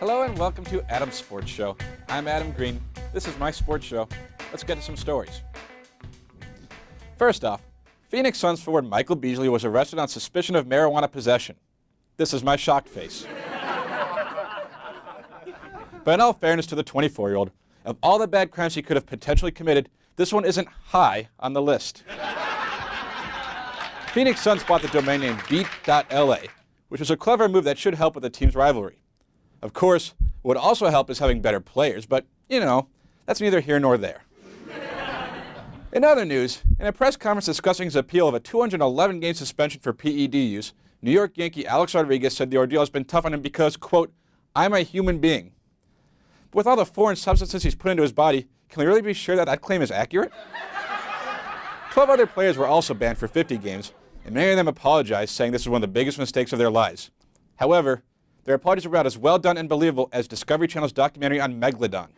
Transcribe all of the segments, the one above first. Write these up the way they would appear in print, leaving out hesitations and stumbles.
Hello and welcome to Adam's Sports Show. I'm Adam Green. This is my sports show. Let's get to some stories. First off, Phoenix Suns forward Michael Beasley was arrested on suspicion of marijuana possession. This is my shocked face. But in all fairness to the 24-year-old, of all the bad crimes he could have potentially committed, this one isn't high on the list. Phoenix Suns bought the domain name beat.la, which was a clever move that should help with the team's rivalry. Of course, what would also help is having better players, but, that's neither here nor there. In other news, in a press conference discussing his appeal of a 211-game suspension for PED use, New York Yankee Alex Rodriguez said the ordeal has been tough on him because, quote, I'm a human being. But with all the foreign substances he's put into his body, can we really be sure that that claim is accurate? 12 other players were also banned for 50 games, and many of them apologized, saying this is one of the biggest mistakes of their lives. However, their apologies were about as well done and believable as Discovery Channel's documentary on Megalodon.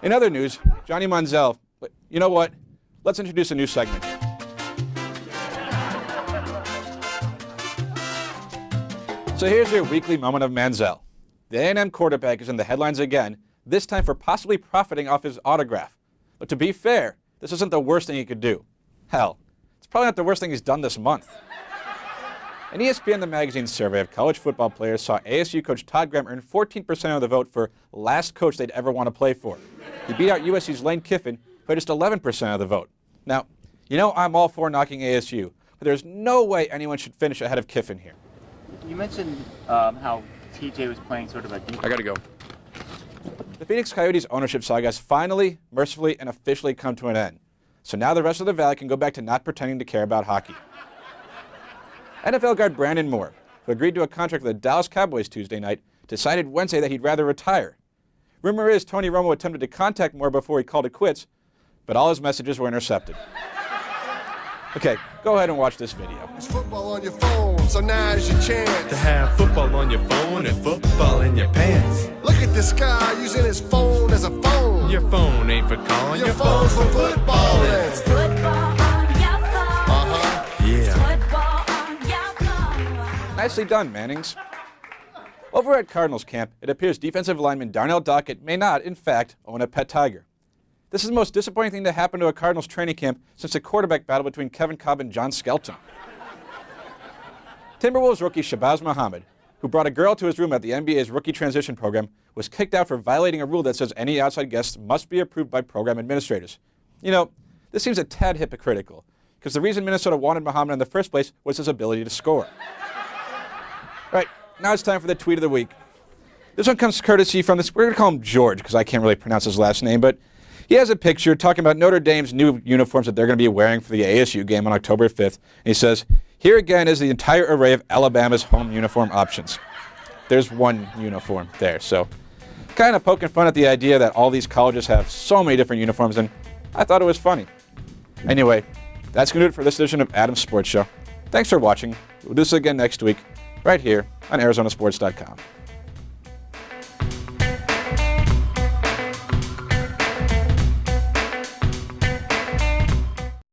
In other news, Johnny Manziel, but you know what? Let's introduce a new segment. So here's your weekly moment of Manziel. The A&M quarterback is in the headlines again, this time for possibly profiting off his autograph. But to be fair, this isn't the worst thing he could do. Hell, it's probably not the worst thing he's done this month. An ESPN The Magazine survey of college football players saw ASU coach Todd Graham earn 14% of the vote for last coach they'd ever want to play for. He beat out USC's Lane Kiffin, who had just 11% of the vote. Now, I'm all for knocking ASU, but there's no way anyone should finish ahead of Kiffin here. You mentioned how TJ was playing sort of a deep... I gotta go. The Phoenix Coyotes ownership saga has finally, mercifully, and officially come to an end. So now the rest of the Valley can go back to not pretending to care about hockey. NFL guard Brandon Moore, who agreed to a contract with the Dallas Cowboys Tuesday night, decided Wednesday that he'd rather retire. Rumor is Tony Romo attempted to contact Moore before he called it quits, but all his messages were intercepted. Okay, go ahead and watch this video. It's football on your phone, so now's your chance to have football on your phone and football in your pants. Look at this guy using his phone as a phone. Your phone ain't for calling, your phone's for footballing. It's football on your phone. Yeah. Nicely done, Mannings. Over at Cardinals camp, it appears defensive lineman Darnell Dockett may not, in fact, own a pet tiger. This is the most disappointing thing to happen to a Cardinals training camp since the quarterback battle between Kevin Kolb and John Skelton. Timberwolves rookie Shabazz Muhammad, who brought a girl to his room at the NBA's rookie transition program, was kicked out for violating a rule that says any outside guests must be approved by program administrators. This seems a tad hypocritical, because the reason Minnesota wanted Muhammad in the first place was his ability to score. All right, now it's time for the tweet of the week. This one comes courtesy from this, we're going to call him George, because I can't really pronounce his last name, but he has a picture talking about Notre Dame's new uniforms that they're going to be wearing for the ASU game on October 5th. And he says, here again is the entire array of Alabama's home uniform options. There's one uniform there, so kind of poking fun at the idea that all these colleges have so many different uniforms, and I thought it was funny. Anyway, that's going to do it for this edition of Adam's Sports Show. Thanks for watching. We'll do this again next week, right here on ArizonaSports.com.